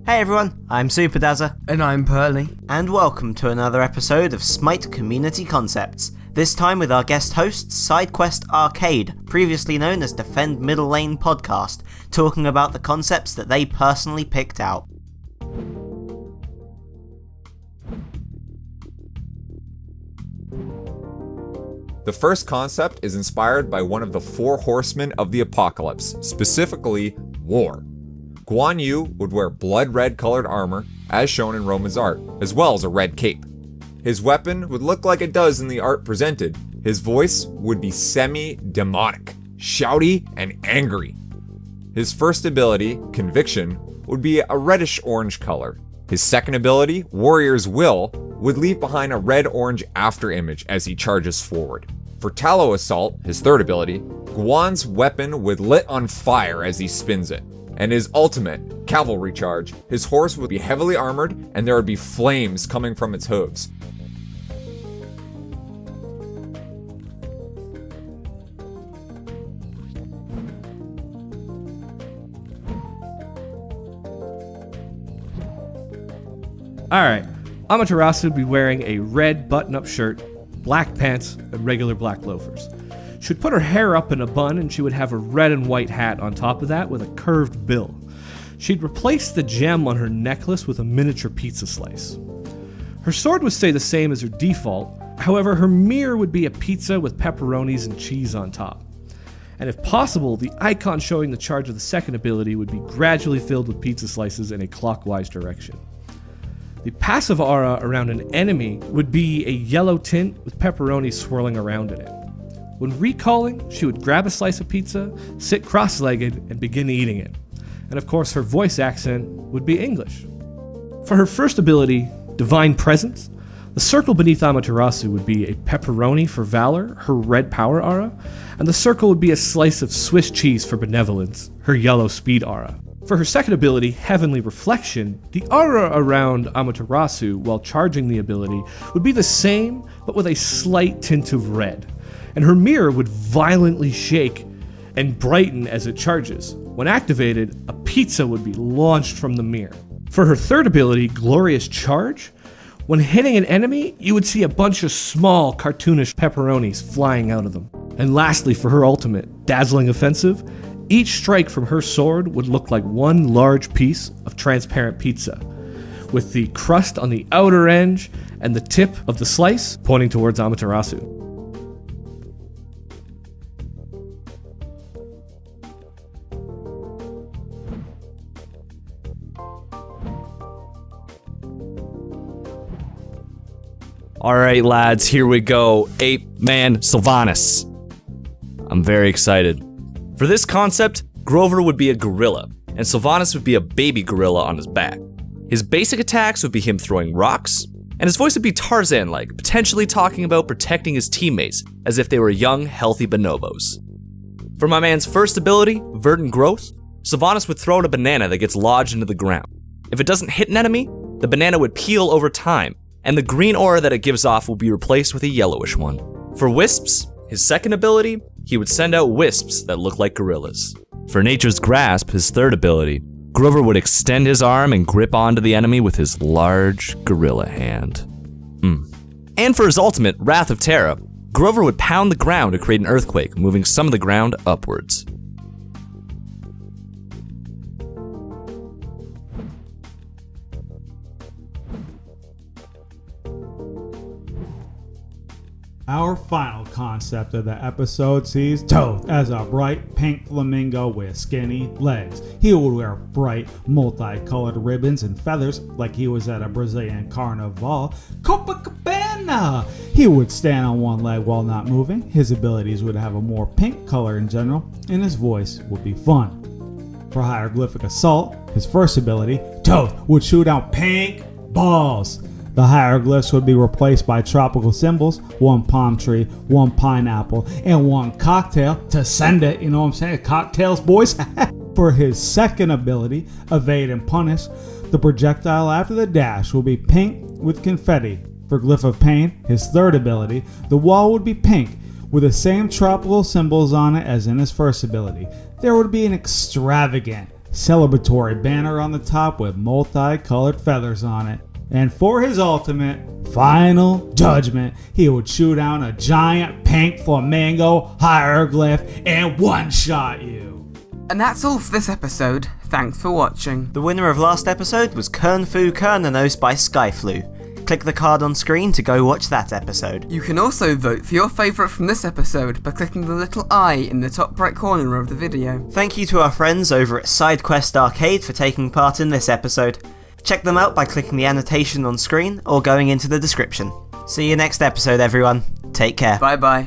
Hey everyone, I'm Superdazzer. And I'm Pearly. And welcome to another episode of SMITE Community Concepts. This time with our guest hosts, SideQuest Arcade, previously known as Defend Middle Lane Podcast, talking about the concepts that they personally picked out. The first concept is inspired by one of the four horsemen of the apocalypse, specifically war. Guan would wear blood-red colored armor, as shown in Roman's art, as well as a red cape. His weapon would look like it does in the art presented. His voice would be semi-demonic, shouty, and angry. His first ability, Conviction, would be a reddish-orange color. His second ability, Warrior's Will, would leave behind a red-orange afterimage as he charges forward. For Tallow Assault, his third ability, Guan's weapon would lit on fire as he spins it. And his ultimate, Cavalry Charge, his horse would be heavily armored and there would be flames coming from its hooves. Alright, Amaterasu would be wearing a red button-up shirt, black pants, and regular black loafers. She would put her hair up in a bun and she would have a red and white hat on top of that with a curved bill. She'd replace the gem on her necklace with a miniature pizza slice. Her sword would stay the same as her default, however her mirror would be a pizza with pepperonis and cheese on top. And if possible, the icon showing the charge of the second ability would be gradually filled with pizza slices in a clockwise direction. The passive aura around an enemy would be a yellow tint with pepperoni swirling around in it. When recalling, she would grab a slice of pizza, sit cross-legged, and begin eating it. And of course, her voice accent would be English. For her first ability, Divine Presence, the circle beneath Amaterasu would be a pepperoni for valor, her red power aura, and the circle would be a slice of Swiss cheese for benevolence, her yellow speed aura. For her second ability, Heavenly Reflection, the aura around Amaterasu while charging the ability would be the same, but with a slight tint of red. And her mirror would violently shake and brighten as it charges. When activated, a pizza would be launched from the mirror. For her third ability, Glorious Charge, when hitting an enemy, you would see a bunch of small, cartoonish pepperonis flying out of them. And lastly, for her ultimate, Dazzling Offensive, each strike from her sword would look like one large piece of transparent pizza, with the crust on the outer edge and the tip of the slice pointing towards Amaterasu. Alright lads, here we go. Ape Man Sylvanus. I'm very excited. For this concept, Grover would be a gorilla, and Sylvanus would be a baby gorilla on his back. His basic attacks would be him throwing rocks, and his voice would be Tarzan-like, potentially talking about protecting his teammates as if they were young, healthy bonobos. For my man's first ability, Verdant Growth, Sylvanus would throw out a banana that gets lodged into the ground. If it doesn't hit an enemy, the banana would peel over time, and the green aura that it gives off will be replaced with a yellowish one. For Wisps, his second ability, he would send out wisps that look like gorillas. For Nature's Grasp, his third ability, Grover would extend his arm and grip onto the enemy with his large gorilla hand. And for his ultimate, Wrath of Terra, Grover would pound the ground to create an earthquake, moving some of the ground upwards. Our final concept of the episode sees Thoth as a bright pink flamingo with skinny legs. He would wear bright, multicolored ribbons and feathers like he was at a Brazilian carnival. Copacabana! He would stand on one leg while not moving. His abilities would have a more pink color in general, and his voice would be fun. For Hieroglyphic Assault, his first ability, Thoth would shoot out pink balls. The hieroglyphs would be replaced by tropical symbols, one palm tree, one pineapple, and one cocktail to send it, you know what I'm saying? Cocktails, boys. For his second ability, Evade and Punish, the projectile after the dash will be pink with confetti. For Glyph of Pain, his third ability, the wall would be pink with the same tropical symbols on it as in his first ability. There would be an extravagant celebratory banner on the top with multicolored feathers on it. And for his ultimate, final judgment, he would shoot down a giant pink flamingo hieroglyph and one-shot you. And that's all for this episode. Thanks for watching. The winner of last episode was Kernfu Kernanos by Skyflu. Click the card on screen to go watch that episode. You can also vote for your favourite from this episode by clicking the little eye in the top right corner of the video. Thank you to our friends over at SideQuest Arcade for taking part in this episode. Check them out by clicking the annotation on screen or going into the description. See you next episode, everyone. Take care. Bye bye.